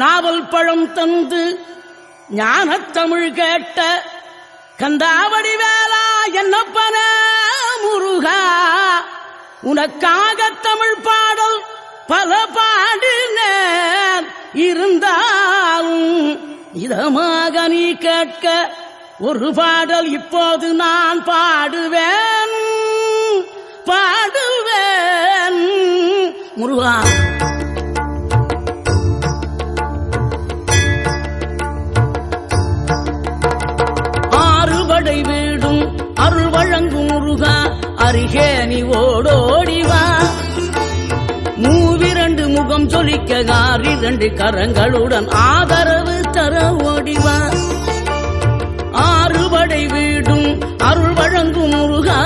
நாவல் பழம் தந்து ஞானத்தமிழ் கேட்ட கந்தாவடி வேளா என்னப்பன முருகா, உனக்காக தமிழ் பாடல் பல பாடினேன், இருந்தாலும் இதமாக நீ கேட்க ஒரு பாடல் இப்போது நான் பாடுவேன் பாடுவேன் முருகா. ஆறுபடை வீடும் அருள் வழங்கும் முருகா, அருகே நீ ஓடோடிவா. மூவிரண்டு முகம் சொலிக்க ஆறிரண்டு கரங்களுடன் ஆதரவு தர ஓடிவா. ஆறுபடை வீடும் அருள் வழங்கும் முருகா,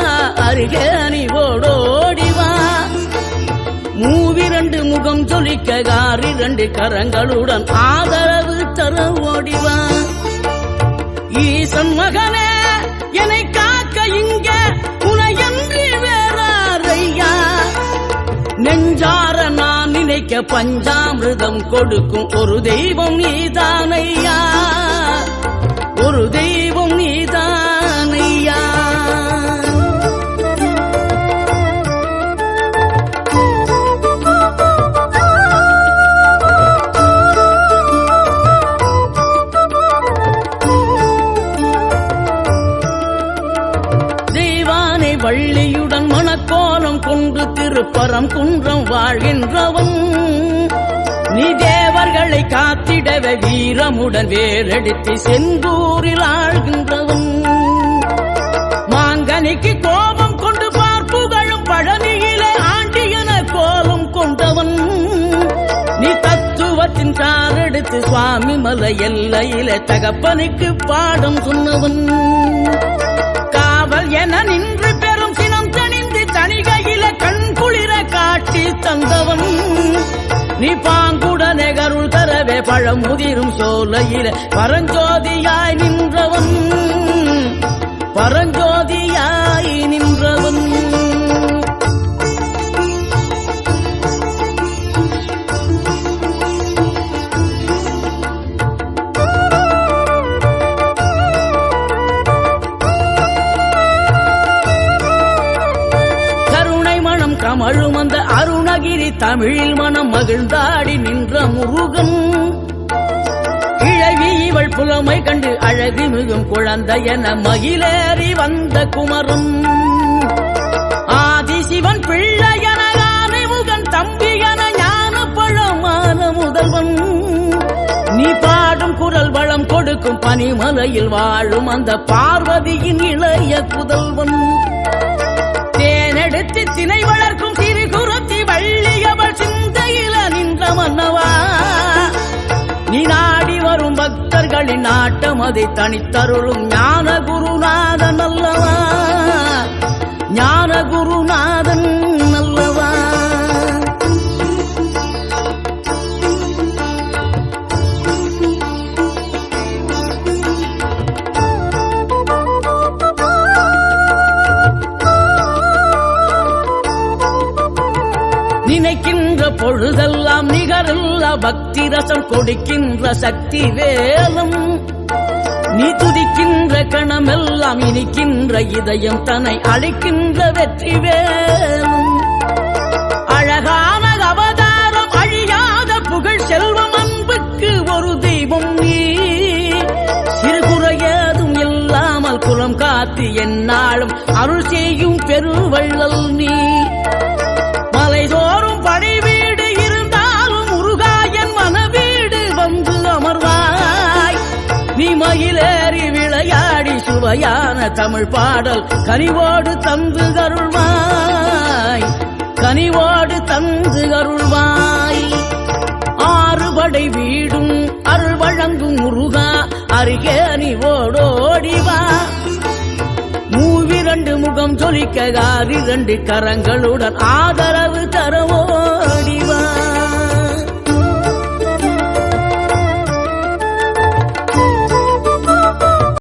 அருகே நீ ஓடோடிவா. மூவிரண்டு முகம் சொலிக்க ஆறிரண்டு கரங்களுடன் ஆதரவு தர ஓடிவா. ஈசன் மகனே என்னை காக்க இங்க உனையன்றி வேறாரையா, நெஞ்சார நான் நினைக்க பஞ்சாமிர்தம் கொடுக்கும் ஒரு தெய்வம் நீதானையா, ஒரு தெய்வம் நீதானையா. தெய்வானை வள்ளியுடன் மணக்கோலம் கொண்டு திருப்பரம் குன்றம் வாழ்கின்றவன், நீ தேவர்களை காத்திடவே வீரமுடன் வேறெடுத்து செந்தூரில் ஆழ்கின்றவன். மாங்கனிக்கு கோபம் கொண்டு பார்ப்புகழும் பழனியிலே ஆண்டியன கோலம் கொண்டவன், நீ தத்துவத்தின் சாரெடுத்து சுவாமி மலை எல்லையிலே தகப்பனுக்கு பாடம் சொன்னவன். காவல் என நின்று பெரும் சினம் தணிந்து தணிகையில கண் குளிர காட்சி தந்தவன், நீ பாங்குடனே கருள் தரவே பழமுதிரும் சோலையில பரஞ்சோதியாய் நின்றவன், பரஞ்சோதியாய் நின்றவன். கமழும் அந்த அருணகிரி தமிழில் மனம் மகிழ்ந்தாடி நின்ற முருகன், கிழவி இவள் புலமை கண்டு அழகு மிகும் குழந்தை என மகிழேறி வந்த குமரன். ஆதிசிவன் பிள்ளையன ஆனைமுகன் தம்பி என ஞான பழமான முதல்வன், நீ பாடும் குரல் வளம் கொடுக்கும் பனிமலையில் வாழும் அந்த பார்வதியின் இளைய புதல்வன். தேனெடுத்து திணை வளர்க்கும் சிறுகுரத்தி வள்ளியவள் சிந்தையில நின்ற மன்னவா, நீ நாடி வரும் பக்தர்களின் நாட்டம் அதை தனித்தருளும் ஞான குருநாதன் அல்லவா, ஞான குருநாதன் அல்லவா. நினைக்கின்ற பொழுதெல்லாம் நிகரில்லா பக்தி ரசம் கொடுக்கின்ற சக்தி வேலம், நீ துதிக்கின்ற கணமெல்லாம் இனிக்கின்ற இதயம் தன்னை அழைக்கின்ற வெற்றி வேலும். அழகான அவதாரம் அழியாத புகழ் செல்வம் அன்புக்கு ஒரு தெய்வம் நீ, சிறுகுறையதும் இல்லாமல் குலம் காத்து எந்நாளும் அருள் செய்யும் பெருவள்ளல் நீ. மலைதோறும் படை வீடு இருந்தாலும் முருகாயன் மனவீடு வந்து அமர்வாய், நீ மயிலேறி விளையாடி சுவையான தமிழ் பாடல் கனிவோடு தந்து கருள்வாய், கனிவோடு தந்து கருள்வாய். ஆறுபடை வீடும் அருள் வழங்கும் முருகா, அருகே நீ ஓடோடிவா. மூவிரண்டு முகம் சொலிக்க ஆறிரண்டு கரங்களுடன் ஆதரவு தர ஓடி